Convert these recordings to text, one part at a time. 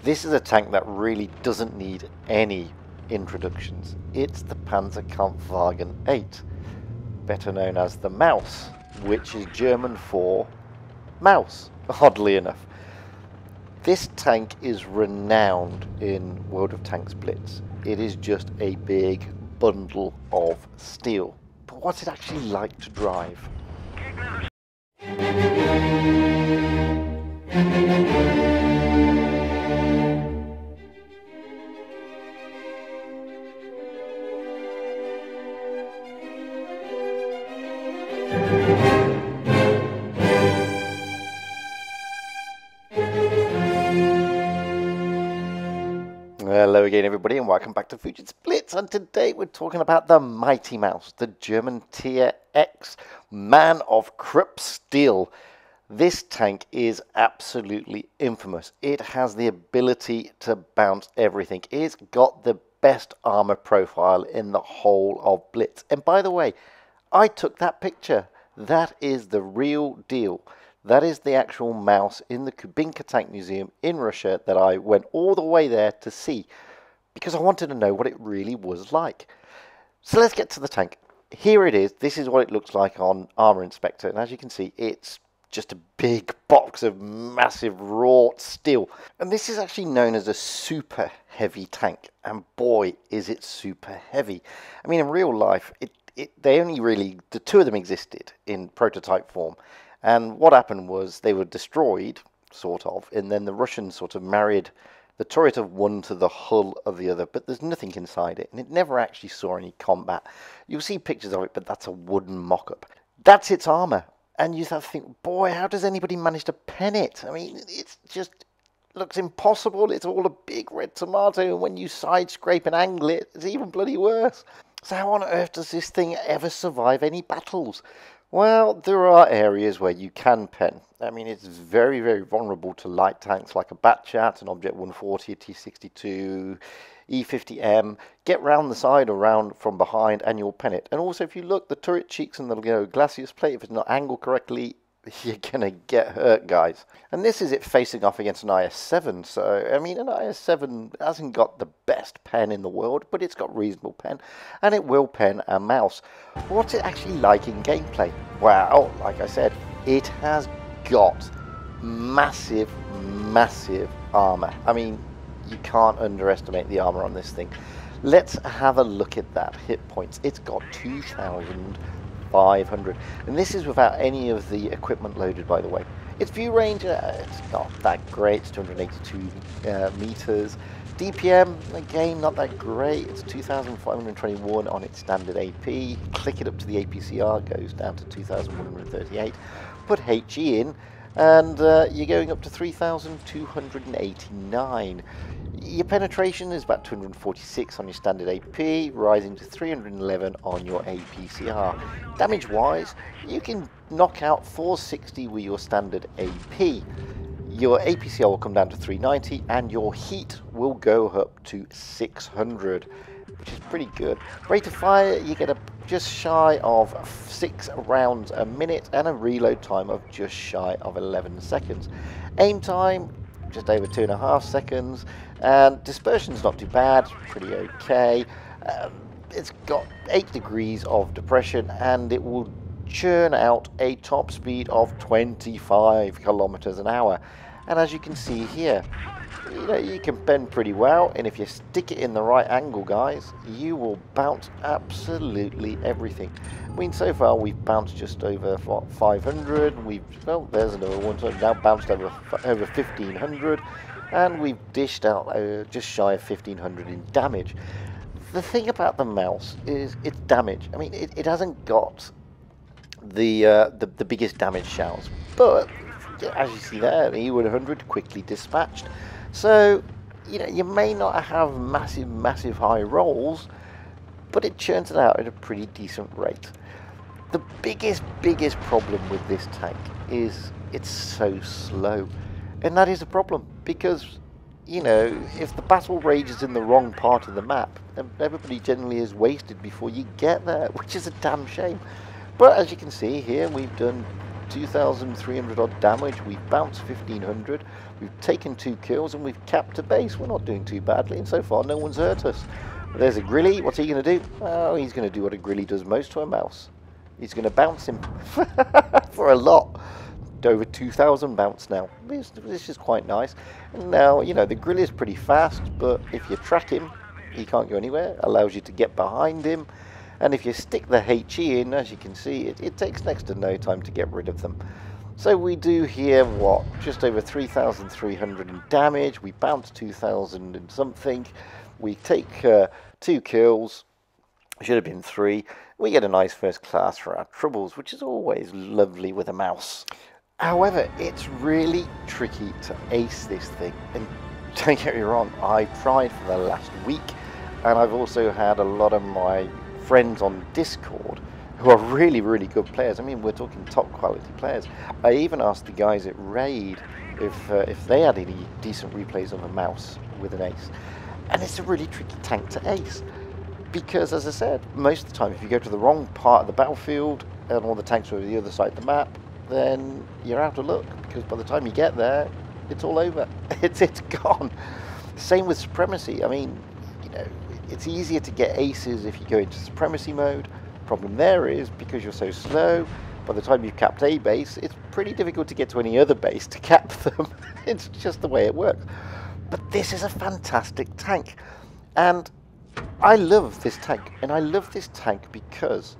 This is a tank that really doesn't need any introductions. It's the Panzerkampfwagen 8, better known as the Maus, which is German for mouse, oddly enough. This tank is renowned in World of Tanks Blitz. It is just a big bundle of steel. But what's it actually like to drive? Hello again everybody and welcome back to Fujit's Blitz, and today we're talking about the Mighty Mouse, the German Tier X man of Krupp Steel. This tank is absolutely infamous. It has the ability to bounce everything. It's got the best armor profile in the whole of Blitz. And by the way, I took that picture. That is the real deal. That is the actual mouse in the Kubinka Tank Museum in Russia that I went all the way there to see because I wanted to know what it really was like. So let's get to the tank. Here it is. This is what it looks like on Armor Inspector. And as you can see, it's just a big box of massive wrought steel. And this is actually known as a super heavy tank. And boy, is it super heavy. I mean, in real life, the two of them existed in prototype form. And what happened was they were destroyed, sort of, and then the Russians sort of married the turret of one to the hull of the other, but there's nothing inside it, and it never actually saw any combat. You'll see pictures of it, but that's a wooden mock-up. That's its armour, and you have to think, boy, how does anybody manage to pen it? I mean, it's just looks impossible. It's all a big red tomato, and when you side scrape and angle it, it's even bloody worse. So how on earth does this thing ever survive any battles? Well, there are areas where you can pen. I mean, it's very, very vulnerable to light tanks like a Batchat, an Object 140, a T-62, E-50M. Get round the side or round from behind and you'll pen it. And also, if you look, the turret cheeks and the glacis plate, if it's not angled correctly, you're going to get hurt, guys. And this is it facing off against an IS-7. So, I mean, an IS-7 hasn't got the best pen in the world, but it's got reasonable pen, and it will pen a mouse. What's it actually like in gameplay? Well, like I said, it has got massive, massive armor. I mean, you can't underestimate the armor on this thing. Let's have a look at that. Hit points. It's got 2,500, and this is without any of the equipment loaded, by the way. Its view range, it's not that great. It's 282 meters. DPM, again, not that great. It's 2,521 on its standard AP. Click it up to the APCR, goes down to 2,138. Put HE in, and you're going up to 3,289. Your penetration is about 246 on your standard AP, rising to 311 on your APCR. Damage-wise, you can knock out 460 with your standard AP. Your APCR will come down to 390, and your heat will go up to 600, which is pretty good. Rate of fire, you get just shy of 6 rounds a minute, and a reload time of just shy of 11 seconds. Aim time, just over 2.5 seconds, and dispersion's not too bad, pretty okay. It's got 8 degrees of depression, and it will churn out a top speed of 25 kilometers an hour. And as you can see here, you can bend pretty well, and if you stick it in the right angle, guys, you will bounce absolutely everything. I mean, so far we've bounced just over 500. Well, there's another one, so now bounced over 1,500, and we've dished out just shy of 1,500 in damage. The thing about the mouse is its damage. I mean, it hasn't got the biggest damage shells, but as you see there, the E100 quickly dispatched. So, you may not have massive high rolls, but it churns it out at a pretty decent rate. The biggest problem with this tank is it's so slow, and that is a problem because, if the battle rages in the wrong part of the map, then everybody generally is wasted before you get there, which is a damn shame. But as you can see here, we've done 2,300 odd damage. We've bounced 1,500. We've taken 2 kills and we've capped a base. We're not doing too badly, and so far no one's hurt us. There's a Grilly. What's he going to do? Oh, he's going to do what a Grilly does most to a mouse. He's going to bounce him for a lot. Over 2,000 bounce now. This is quite nice. And now, you know, the Grilly is pretty fast, but if you track him, he can't go anywhere. Allows you to get behind him. And if you stick the HE in, as you can see, it takes next to no time to get rid of them. So we do here, what, just over 3,300 in damage. We bounce 2,000 and something. We take 2 kills. Should have been 3. We get a nice first class for our troubles, which is always lovely with a mouse. However, it's really tricky to ace this thing. And don't get me wrong, I've tried for the last week. And I've also had a lot of my friends on Discord who are really, really good players. I mean, we're talking top quality players. I even asked the guys at Raid if they had any decent replays of a mouse with an ace. And it's a really tricky tank to ace. Because, as I said, most of the time, if you go to the wrong part of the battlefield and all the tanks are on the other side of the map, then you're out of luck. Because by the time you get there, it's all over. It's gone. Same with Supremacy. I mean, you know, it's easier to get aces if you go into Supremacy mode. Problem there is, because you're so slow, by the time you've capped a base, it's pretty difficult to get to any other base to cap them. It's just the way it works. But this is a fantastic tank. And I love this tank. And I love this tank because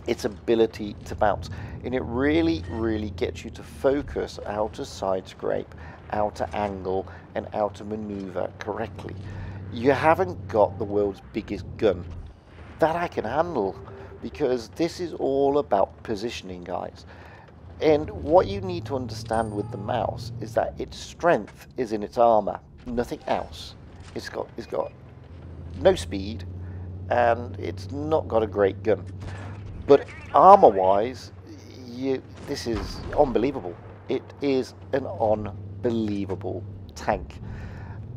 its ability to bounce. And it really, really gets you to focus how to side scrape, how to angle, and how to maneuver correctly. You haven't got the world's biggest gun. That I can handle, because this is all about positioning, guys. And what you need to understand with the mouse is that its strength is in its armor, nothing else. It's got no speed, and it's not got a great gun. But armor-wise, this is unbelievable. It is an unbelievable tank.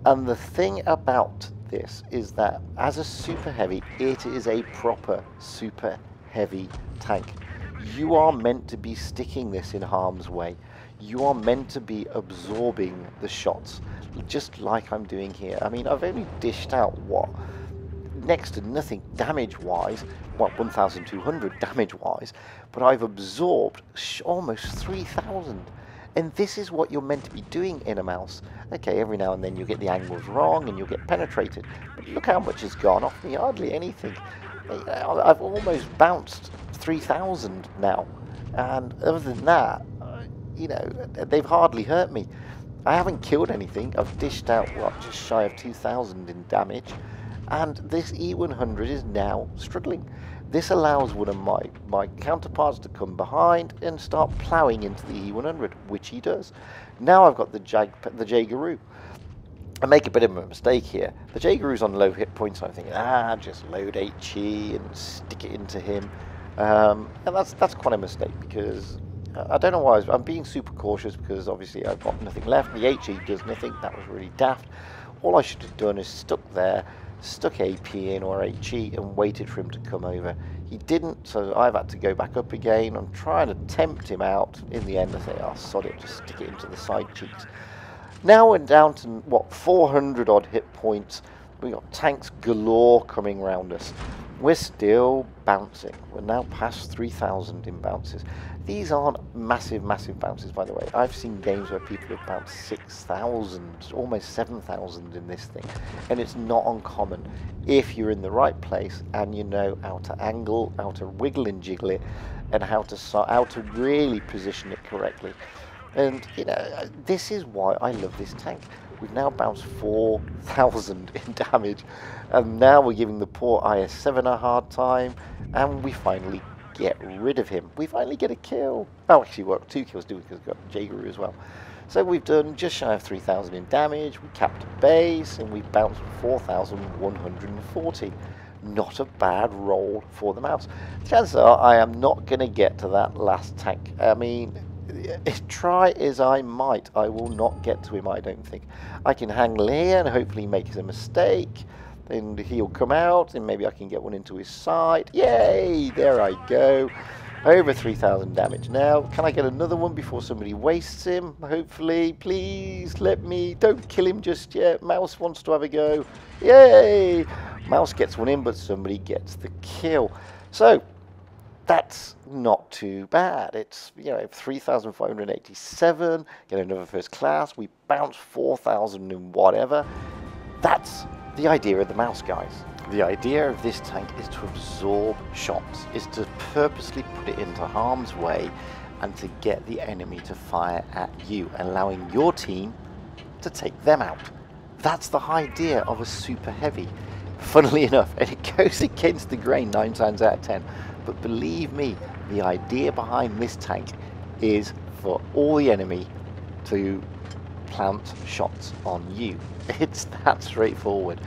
And the thing about this is that as a super heavy, it is a proper super heavy tank. You are meant to be sticking this in harm's way. You are meant to be absorbing the shots, just like I'm doing here. I mean, I've only dished out, what, next to nothing damage-wise, what, 1,200 damage-wise, but I've absorbed almost 3,000. And this is what you're meant to be doing in a mouse. Okay, every now and then you get the angles wrong and you'll get penetrated. But look how much has gone off me, hardly anything. I've almost bounced 3,000 now. And other than that, you know, they've hardly hurt me. I haven't killed anything. I've dished out, what, just shy of 2,000 in damage. And this E100 is now struggling. This allows one of my counterparts to come behind and start ploughing into the E100, which he does. Now I've got the Jaegeroo. I make a bit of a mistake here. The Jaegeroo's on low hit points, so I'm thinking, just load HE and stick it into him. And that's quite a mistake, because I don't know why. I'm being super cautious, because obviously I've got nothing left. The HE does nothing. That was really daft. All I should have done is stuck AP in or HE and waited for him to come over. He didn't, so I've had to go back up again. I'm trying to tempt him out. In the end, I say, oh, sod it, just stick it into the side cheeks. Now we're down to, what, 400 odd hit points. We've got tanks galore coming around us. We're still bouncing. We're now past 3,000 in bounces. These aren't massive, massive bounces, by the way. I've seen games where people have bounced 6,000, almost 7,000 in this thing. And it's not uncommon if you're in the right place and you know how to angle, how to wiggle and jiggle it, and how to really position it correctly. And, you know, this is why I love this tank. We've now bounced 4,000 in damage, and now we're giving the poor IS-7 a hard time, and we finally get rid of him. We finally get a kill. Oh, actually, well, 2 kills, do we, because we've got Jaegeroo as well. So we've done just shy of 3,000 in damage, we capped a base, and we bounced 4,140. Not a bad roll for the mouse. Chances are I am not going to get to that last tank. I mean, try as I might, I will not get to him, I don't think. I can hang here and hopefully make a mistake, and he'll come out, and maybe I can get one into his side. Yay! There I go. Over 3,000 damage. Now, can I get another one before somebody wastes him? Hopefully, please let me. Don't kill him just yet. Mouse wants to have a go. Yay! Mouse gets one in, but somebody gets the kill. So, that's not too bad. It's, 3,587. Get another first class. We bounce 4,000 and whatever. That's the idea of the mouse, guys. The idea of this tank is to absorb shots, is to purposely put it into harm's way and to get the enemy to fire at you, allowing your team to take them out. That's the idea of a super heavy. Funnily enough, and it goes against the grain 9 times out of 10. But believe me, the idea behind this tank is for all the enemy to plant shots on you. It's that straightforward.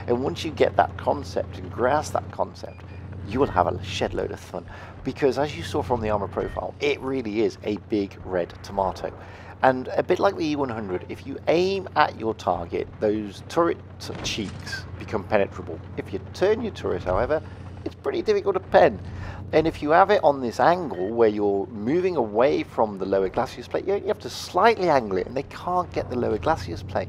And once you get that concept and grasp that concept, you will have a shed load of fun. Because as you saw from the armor profile, it really is a big red tomato. And a bit like the E100, if you aim at your target, those turret cheeks become penetrable. If you turn your turret, however, it's pretty difficult to pen. And if you have it on this angle where you're moving away from the lower glacis plate, you have to slightly angle it, and they can't get the lower glacis plate.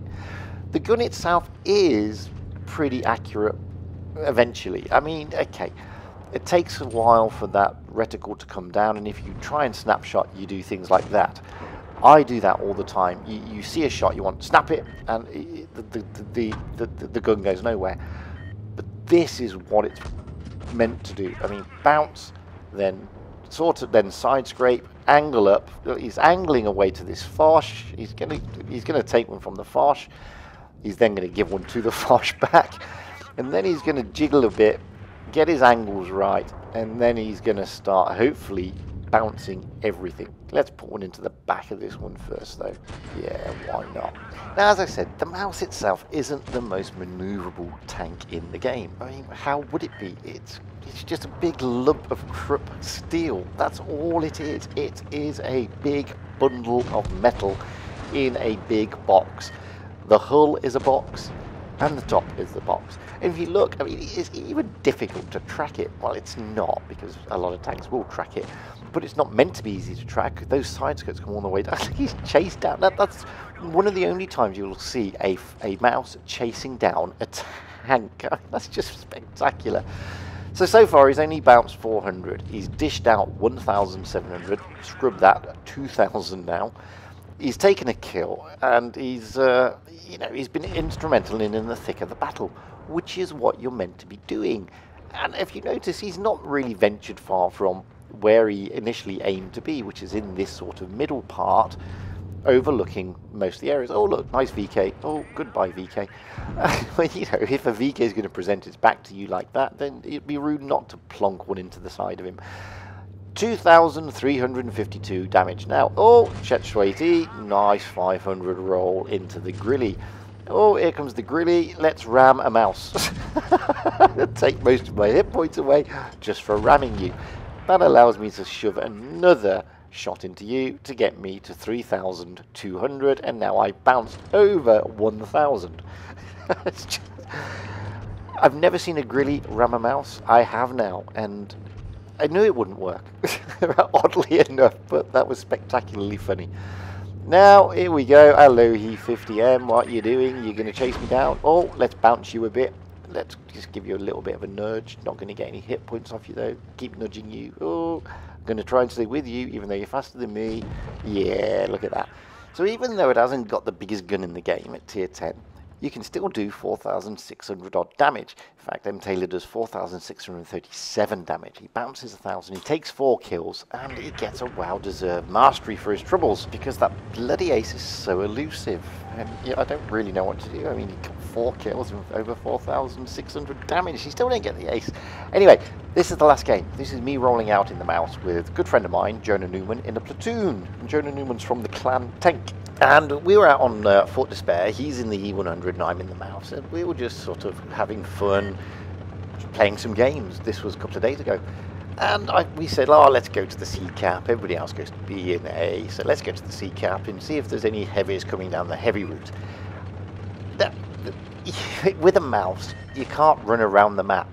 The gun itself is pretty accurate eventually. I mean, okay, it takes a while for that reticle to come down, and if you try and snapshot, you do things like that. I do that all the time. You see a shot, you want to snap it, and the gun goes nowhere. But this is what it's meant to do. I mean, bounce, then side scrape, angle up. He's angling away to this Foch. He's gonna take one from the Foch. He's then going to give one to the Foch back, and then he's going to jiggle a bit, get his angles right, and then he's going to start hopefully bouncing everything. Let's put one into the back of this one first, though. Yeah, why not? Now, as I said, the mouse itself isn't the most maneuverable tank in the game. I mean, how would it be? It's just a big lump of Krupp Steel. That's all it is. It is a big bundle of metal in a big box. The hull is a box, and the top is the box. And if you look, I mean, it's even difficult to track it. Well, it's not, because a lot of tanks will track it, but it's not meant to be easy to track. Those side skirts come all the way down. He's chased down. That's one of the only times you'll see a mouse chasing down a tank. I mean, that's just spectacular. So far he's only bounced 400. He's dished out 1,700. Scrub that, 2,000 now. He's taken a kill, and he's been instrumental in the thick of the battle, which is what you're meant to be doing. And if you notice, he's not really ventured far from where he initially aimed to be, which is in this sort of middle part, overlooking most of the areas. Oh, look, nice VK. Oh, goodbye, VK. If a VK is going to present its back to you like that, then it'd be rude not to plonk one into the side of him. 2,352 damage now. Oh, Chet Schwaity, nice 500 roll into the grilly. Oh, here comes the grilly. Let's ram a mouse. Take most of my hit points away just for ramming you. That allows me to shove another shot into you to get me to 3,200, and now I bounced over 1,000. I've never seen a grilly ram a mouse. I have now, and I knew it wouldn't work, oddly enough, but that was spectacularly funny. Now, here we go. Hello, He50M. What are you doing? You're going to chase me down? Oh, let's bounce you a bit. Let's just give you a little bit of a nudge. Not going to get any hit points off you, though. Keep nudging you. Oh, I'm going to try and stay with you, even though you're faster than me. Yeah, look at that. So even though it hasn't got the biggest gun in the game at tier 10, you can still do 4,600 odd damage. In fact, M. Taylor does 4,637 damage. He bounces 1,000, he takes 4 kills, and he gets a well-deserved mastery for his troubles, because that bloody ace is so elusive. And I don't really know what to do. I mean, he got 4 kills with over 4,600 damage. He still didn't get the ace. Anyway, this is the last game. This is me rolling out in the mouse with a good friend of mine, Jonah Newman, in a platoon. And Jonah Newman's from the clan Tank. And we were out on Fort Despair. He's in the E100 and I'm in the mouse, and we were just sort of having fun, playing some games. This was a couple of days ago, and we said, oh, let's go to the C cap. Everybody else goes to B and A, so let's go to the C cap and see if there's any heavies coming down the heavy route. With a mouse, you can't run around the map.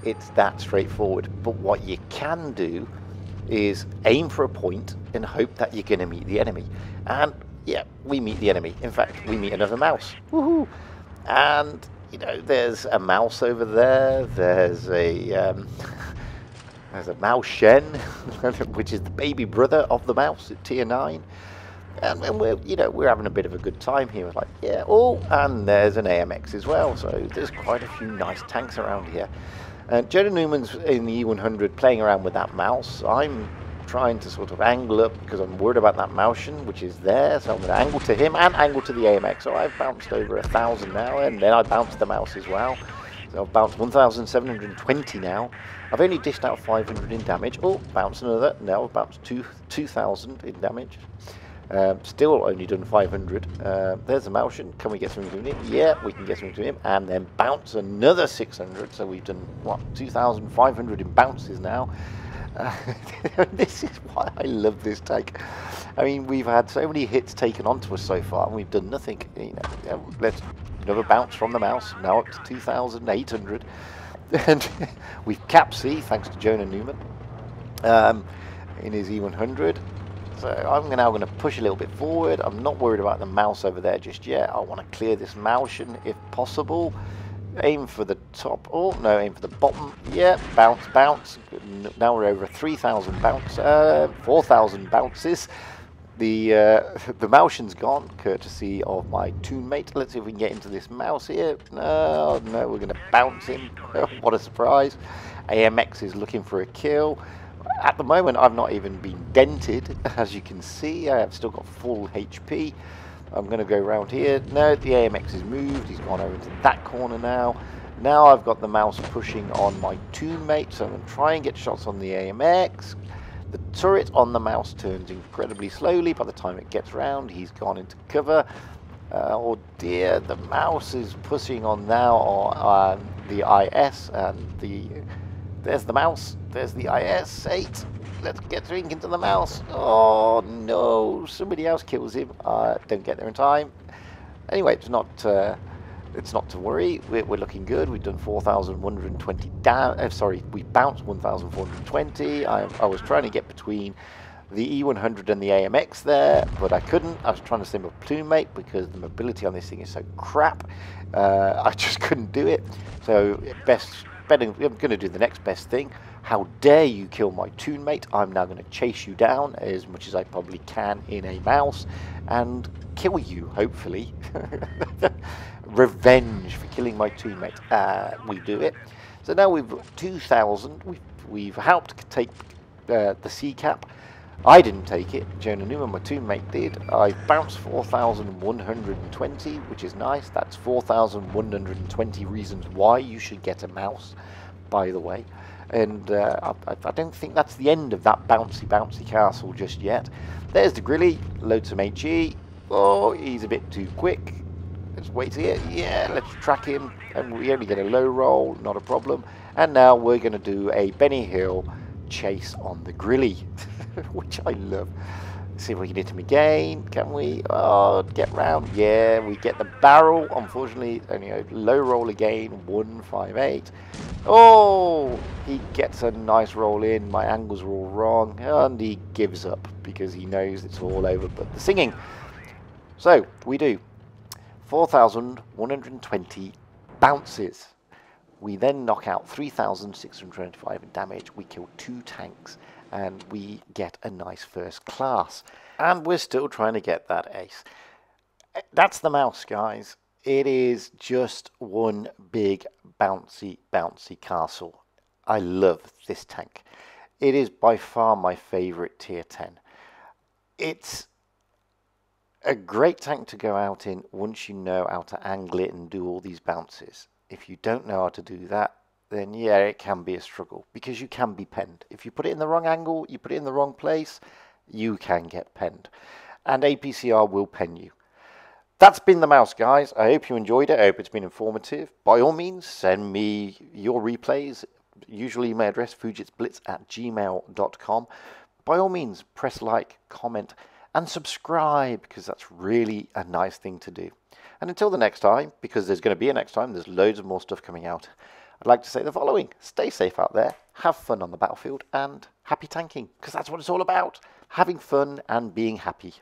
It's that straightforward. But what you can do is aim for a point and hope that you're going to meet the enemy. And yeah, we meet the enemy. In fact, we meet another mouse. Woohoo! And you know, there's a mouse over there. There's a mouse Shen, which is the baby brother of the mouse at tier 9. And we're having a bit of a good time here. It's like, yeah, oh, and there's an AMX as well. So there's quite a few nice tanks around here. Jonah Newman's in the E100 playing around with that mouse. I'm trying to sort of angle up because I'm worried about that Mausian, which is there. So I'm going to angle to him and angle to the AMX. So I've bounced over 1,000 now, and then I bounced the mouse as well. So I've bounced 1,720 now. I've only dished out 500 in damage. Oh, bounce another. Now I've bounced 2,000 in damage. Still only done 500. There's a Mausian. Can we get something to him? Yeah, we can get something to him. And then bounce another 600. So we've done, what, 2,500 in bounces now. This is why I love this tank. I mean, we've had so many hits taken onto us so far, and we've done nothing. You know, let's another bounce from the mouse. Now up to 2,800. And we've capped C, thanks to Jonah Newman, in his E100. So I'm now going to push a little bit forward. I'm not worried about the mouse over there just yet. I want to clear this Mausian if possible. Aim for the top. Oh, no, aim for the bottom. Yeah, bounce, bounce. Now we're over 3,000 bounce, 4,000 bounces. The Mausian's gone, courtesy of my teammate. Let's see if we can get into this mouse here. No, we're going to bounce him. What a surprise. AMX is looking for a kill. At the moment, I've not even been dented, as you can see. I have still got full HP. I'm going to go around here. No, the AMX is moved. He's gone over into that corner now. Now I've got the mouse pushing on my teammate, so I'm going to try and get shots on the AMX. The turret on the mouse turns incredibly slowly. By the time it gets round, he's gone into cover. Oh dear, the mouse is pushing on now on the IS, and there's the mouse. There's the IS 8. Let's get drink into the mouse. Oh no, somebody else kills him. Don't get there in time. Anyway, it's not to worry. We're looking good. We've done 4,120 down. Sorry, we bounced 1,420. I was trying to get between the E100 and the AMX there, but I couldn't. I was trying to save a platoon mate because the mobility on this thing is so crap. I just couldn't do it. So I'm going to do the next best thing. How dare you kill my teammate? I'm now going to chase you down as much as I probably can in a mouse and kill you, hopefully. Revenge for killing my teammate. We do it. So now we've 2,000. We've helped take the C cap. I didn't take it. Jonah Newman, my teammate, did. I bounced 4,120, which is nice. That's 4,120 reasons why you should get a mouse, by the way. And I don't think that's the end of that bouncy castle just yet. There's the Grilly. Load some HE. Oh, he's a bit too quick. Let's wait here. Yeah, let's track him. And we only get a low roll, not a problem. And now we're going to do a Benny Hill chase on the Grilly, which I love. See if we can hit him again. Can we? Oh, get round. Yeah, we get the barrel. Unfortunately, only a low roll again. 158. Oh, he gets a nice roll in. My angles are all wrong. And he gives up because he knows it's all over but the singing. So, we do 4,120 bounces. We then knock out 3,625 in damage. We kill 2 tanks. And we get a nice first class. And we're still trying to get that ace. That's the mouse, guys. It is just one big bouncy castle. I love this tank. It is by far my favorite tier 10. It's a great tank to go out in once you know how to angle it and do all these bounces. If you don't know how to do that, then yeah, it can be a struggle because you can be penned. If you put it in the wrong angle, you put it in the wrong place, you can get penned. And APCR will pen you. That's been the mouse, guys. I hope you enjoyed it. I hope it's been informative. By all means, send me your replays. Usual email address, fujitsblitz@gmail.com. By all means, press like, comment, and subscribe because that's really a nice thing to do. And until the next time, because there's going to be a next time, there's loads of more stuff coming out. I'd like to say the following: stay safe out there, have fun on the battlefield, and happy tanking, because that's what it's all about, having fun and being happy.